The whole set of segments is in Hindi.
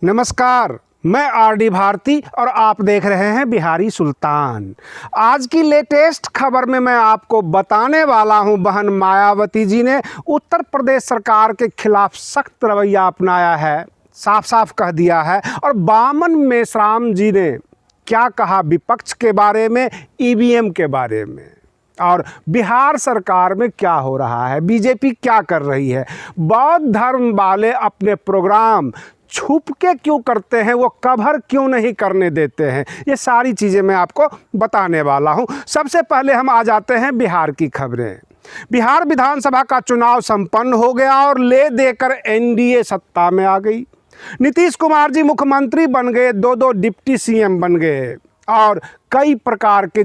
नमस्कार, मैं आरडी भारती और आप देख रहे हैं बिहारी सुल्तान। आज की लेटेस्ट खबर में मैं आपको बताने वाला हूं, बहन मायावती जी ने उत्तर प्रदेश सरकार के खिलाफ सख्त रवैया अपनाया है, साफ साफ कह दिया है। और बामन मेश्राम जी ने क्या कहा विपक्ष के बारे में, ईवीएम के बारे में, और बिहार सरकार में क्या हो रहा है, बीजेपी क्या कर रही है, बौद्ध धर्म वाले अपने प्रोग्राम छुप के क्यों करते हैं, वो कवर क्यों नहीं करने देते हैं, ये सारी चीज़ें मैं आपको बताने वाला हूं। सबसे पहले हम आ जाते हैं बिहार की खबरें। बिहार विधानसभा का चुनाव संपन्न हो गया और ले देकर एनडीए सत्ता में आ गई। नीतीश कुमार जी मुख्यमंत्री बन गए, दो डिप्टी सीएम बन गए और कई प्रकार के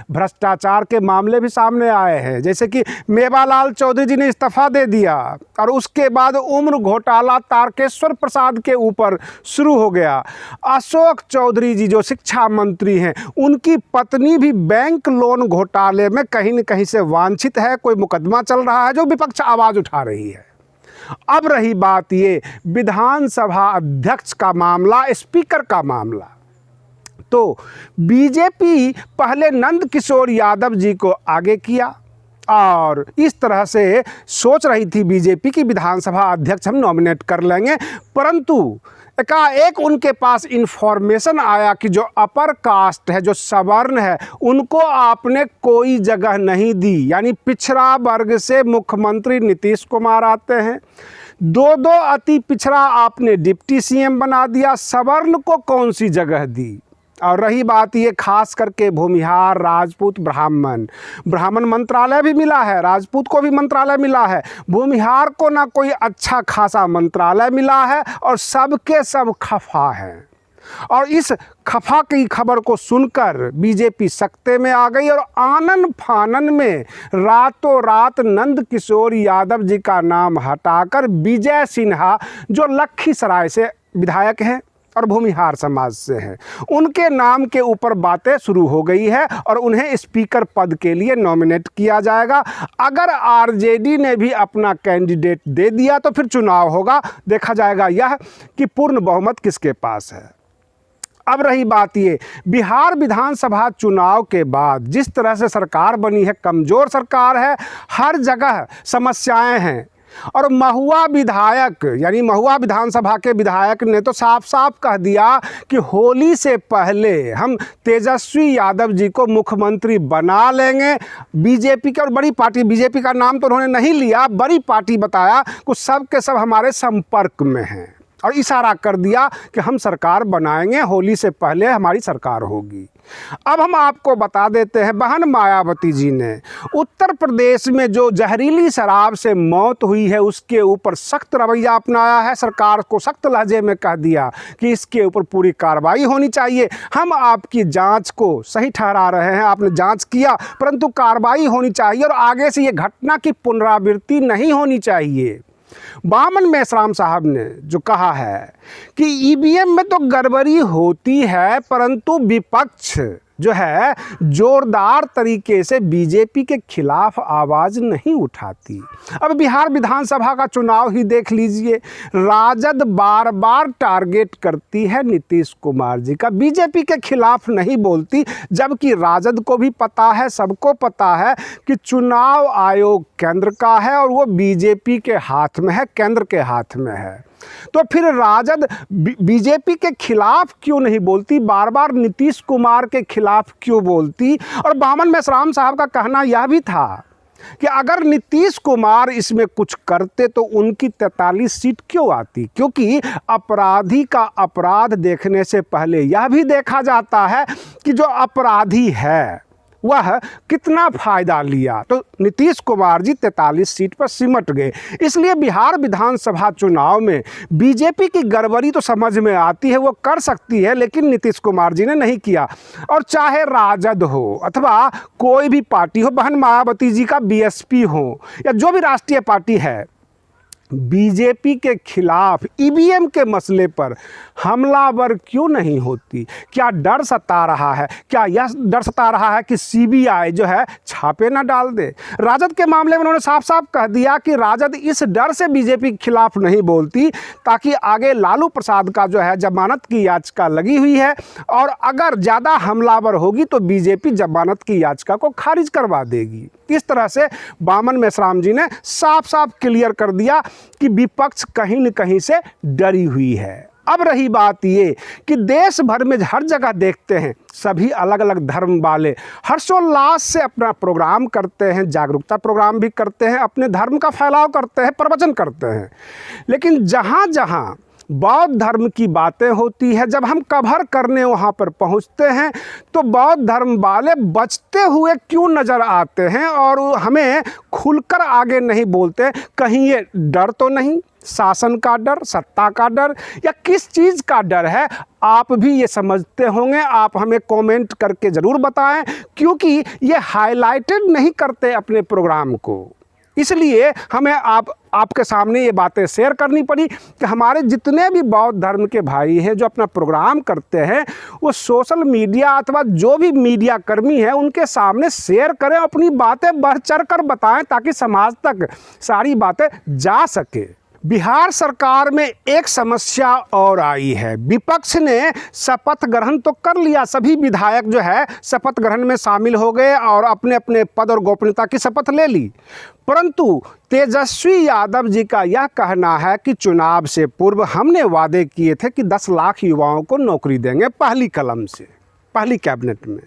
भ्रष्टाचार के मामले भी सामने आए हैं। जैसे कि मेवालाल चौधरी जी ने इस्तीफा दे दिया और उसके बाद उम्र घोटाला तारकेश्वर प्रसाद के ऊपर शुरू हो गया। अशोक चौधरी जी जो शिक्षा मंत्री हैं, उनकी पत्नी भी बैंक लोन घोटाले में कहीं न कहीं से वांछित है, कोई मुकदमा चल रहा है जो विपक्ष आवाज़ उठा रही है। अब रही बात ये विधानसभा अध्यक्ष का मामला, स्पीकर का मामला, तो बीजेपी पहले नंद किशोर यादव जी को आगे किया और इस तरह से सोच रही थी बीजेपी की विधानसभा अध्यक्ष हम नॉमिनेट कर लेंगे, परंतु एकाएक उनके पास इन्फॉर्मेशन आया कि जो अपर कास्ट है, जो सवर्ण है, उनको आपने कोई जगह नहीं दी। यानी पिछड़ा वर्ग से मुख्यमंत्री नीतीश कुमार आते हैं, दो अति पिछड़ा आपने डिप्टी सीएम बना दिया, सवर्ण को कौन सी जगह दी। और रही बात ये खास करके भूमिहार, राजपूत, ब्राह्मण मंत्रालय भी मिला है, राजपूत को भी मंत्रालय मिला है, भूमिहार को ना कोई अच्छा खासा मंत्रालय मिला है और सबके सब खफा हैं। और इस खफा की खबर को सुनकर बीजेपी सख्ते में आ गई और आनन फानन में रातों रात नंद किशोर यादव जी का नाम हटाकर विजय सिन्हा जो लखीसराय से विधायक हैं और भूमिहार समाज से हैं, उनके नाम के ऊपर बातें शुरू हो गई है और उन्हें स्पीकर पद के लिए नॉमिनेट किया जाएगा। अगर आरजेडी ने भी अपना कैंडिडेट दे दिया तो फिर चुनाव होगा, देखा जाएगा यह कि पूर्ण बहुमत किसके पास है। अब रही बात ये, बिहार विधानसभा चुनाव के बाद जिस तरह से सरकार बनी है, कमज़ोर सरकार है, हर जगह समस्याएं हैं। और महुआ विधायक यानी महुआ विधानसभा के विधायक ने तो साफ साफ कह दिया कि होली से पहले हम तेजस्वी यादव जी को मुख्यमंत्री बना लेंगे। बीजेपी के, और बड़ी पार्टी, बीजेपी का नाम तो उन्होंने नहीं लिया, बड़ी पार्टी बताया, कुछ सब के सब हमारे संपर्क में हैं और इशारा कर दिया कि हम सरकार बनाएंगे, होली से पहले हमारी सरकार होगी। अब हम आपको बता देते हैं, बहन मायावती जी ने उत्तर प्रदेश में जो जहरीली शराब से मौत हुई है उसके ऊपर सख्त रवैया अपनाया है। सरकार को सख्त लहजे में कह दिया कि इसके ऊपर पूरी कार्रवाई होनी चाहिए। हम आपकी जांच को सही ठहरा रहे हैं, आपने जांच किया, परंतु कार्रवाई होनी चाहिए और आगे से ये घटना की पुनरावृत्ति नहीं होनी चाहिए। बामन मेश्राम साहब ने जो कहा है कि ईवीएम में तो गड़बड़ी होती है, परंतु विपक्ष जो है जोरदार तरीके से बीजेपी के खिलाफ आवाज़ नहीं उठाती। अब बिहार विधानसभा का चुनाव ही देख लीजिए, राजद बार बार टारगेट करती है नीतीश कुमार जी का, बीजेपी के खिलाफ नहीं बोलती, जबकि राजद को भी पता है, सबको पता है कि चुनाव आयोग केंद्र का है और वो बीजेपी के हाथ में है, केंद्र के हाथ में है। तो फिर राजद बीजेपी के खिलाफ क्यों नहीं बोलती, बार बार नीतीश कुमार के खिलाफ क्यों बोलती। और बामन मेश्राम साहब का कहना यह भी था कि अगर नीतीश कुमार इसमें कुछ करते तो उनकी 43 सीट क्यों आती, क्योंकि अपराधी का अपराध देखने से पहले यह भी देखा जाता है कि जो अपराधी है वह कितना फ़ायदा लिया। तो नीतीश कुमार जी 43 सीट पर सिमट गए। इसलिए बिहार विधानसभा चुनाव में बीजेपी की गड़बड़ी तो समझ में आती है, वो कर सकती है, लेकिन नीतीश कुमार जी ने नहीं किया। और चाहे राजद हो अथवा कोई भी पार्टी हो, बहन मायावती जी का बीएसपी हो या जो भी राष्ट्रीय पार्टी है, बीजेपी के खिलाफ ईवीएम के मसले पर हमलावर क्यों नहीं होती? क्या डर सता रहा है? क्या यह डर सता रहा है कि सीबीआई जो है छापे ना डाल दे? राजद के मामले में उन्होंने साफ साफ कह दिया कि राजद इस डर से बीजेपी के खिलाफ नहीं बोलती ताकि आगे लालू प्रसाद का जो है जमानत की याचिका लगी हुई है, और अगर ज़्यादा हमलावर होगी तो बीजेपी जमानत की याचिका को खारिज करवा देगी। इस तरह से बामन मेश्राम जी ने साफ साफ क्लियर कर दिया कि विपक्ष कहीं न कहीं से डरी हुई है। अब रही बात ये कि देश भर में हर जगह देखते हैं सभी अलग अलग धर्म वाले हर्षोल्लास से अपना प्रोग्राम करते हैं, जागरूकता प्रोग्राम भी करते हैं, अपने धर्म का फैलाव करते हैं, प्रवचन करते हैं। लेकिन जहाँ जहाँ बौद्ध धर्म की बातें होती है, जब हम कवर करने वहाँ पर पहुँचते हैं तो बौद्ध धर्म वाले बचते हुए क्यों नज़र आते हैं और हमें खुलकर आगे नहीं बोलते? कहीं ये डर तो नहीं, शासन का डर, सत्ता का डर, या किस चीज़ का डर है? आप भी ये समझते होंगे, आप हमें कमेंट करके ज़रूर बताएं, क्योंकि ये हाईलाइटेड नहीं करते अपने प्रोग्राम को। इसलिए हमें आपके सामने ये बातें शेयर करनी पड़ी कि हमारे जितने भी बौद्ध धर्म के भाई हैं जो अपना प्रोग्राम करते हैं, वो सोशल मीडिया अथवा जो भी मीडिया कर्मी हैं उनके सामने शेयर करें, अपनी बातें बढ़ चढ़ कर बताएं ताकि समाज तक सारी बातें जा सके। बिहार सरकार में एक समस्या और आई है। विपक्ष ने शपथ ग्रहण तो कर लिया, सभी विधायक जो है शपथ ग्रहण में शामिल हो गए और अपने अपने पद और गोपनीयता की शपथ ले ली, परंतु तेजस्वी यादव जी का यह कहना है कि चुनाव से पूर्व हमने वादे किए थे कि 10 लाख युवाओं को नौकरी देंगे पहली कलम से, पहली कैबिनेट में,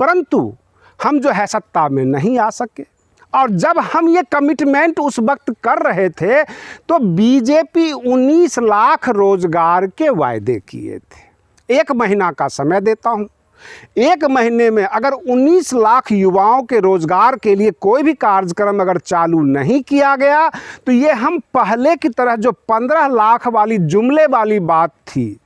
परंतु हम जो है सत्ता में नहीं आ सके। और जब हम ये कमिटमेंट उस वक्त कर रहे थे तो बीजेपी 19 लाख रोजगार के वायदे किए थे। 1 महीना का समय देता हूँ, 1 महीने में अगर 19 लाख युवाओं के रोजगार के लिए कोई भी कार्यक्रम अगर चालू नहीं किया गया तो ये हम पहले की तरह जो 15 लाख वाली जुमले वाली बात थी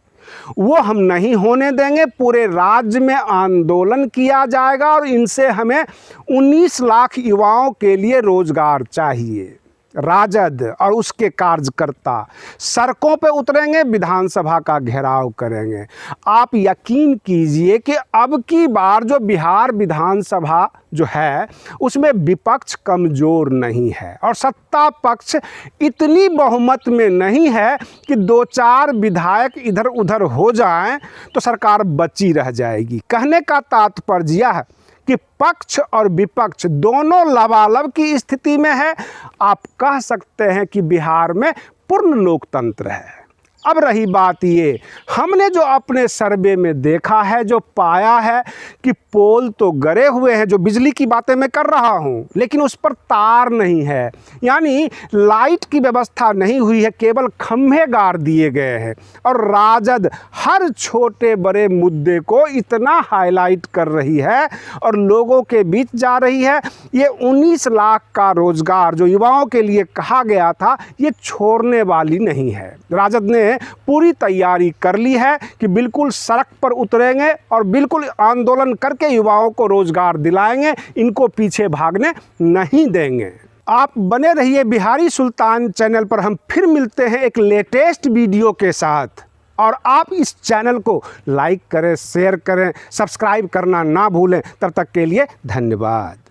वो हम नहीं होने देंगे। पूरे राज्य में आंदोलन किया जाएगा और इनसे हमें 19 लाख युवाओं के लिए रोजगार चाहिए। राजद और उसके कार्यकर्ता सड़कों पे उतरेंगे, विधानसभा का घेराव करेंगे। आप यकीन कीजिए कि अब की बार जो बिहार विधानसभा जो है उसमें विपक्ष कमज़ोर नहीं है और सत्ता पक्ष इतनी बहुमत में नहीं है कि 2-4 विधायक इधर उधर हो जाएं तो सरकार बची रह जाएगी। कहने का तात्पर्य यह है कि पक्ष और विपक्ष दोनों लबालब की स्थिति में है। आप कह सकते हैं कि बिहार में पूर्ण लोकतंत्र है। अब रही बात ये, हमने जो अपने सर्वे में देखा है, जो पाया है कि पोल तो गड़े हुए हैं, जो बिजली की बातें मैं कर रहा हूँ, लेकिन उस पर तार नहीं है, यानी लाइट की व्यवस्था नहीं हुई है, केवल खंभे गाड़ दिए गए हैं। और राजद हर छोटे बड़े मुद्दे को इतना हाईलाइट कर रही है और लोगों के बीच जा रही है। ये 19 लाख का रोजगार जो युवाओं के लिए कहा गया था, ये छोड़ने वाली नहीं है। राजद ने पूरी तैयारी कर ली है कि बिल्कुल सड़क पर उतरेंगे और बिल्कुल आंदोलन करके युवाओं को रोजगार दिलाएंगे, इनको पीछे भागने नहीं देंगे। आप बने रहिए बिहारी सुल्तान चैनल पर। हम फिर मिलते हैं एक लेटेस्ट वीडियो के साथ, और आप इस चैनल को लाइक करें, शेयर करें, सब्सक्राइब करना ना भूलें। तब तक के लिए धन्यवाद।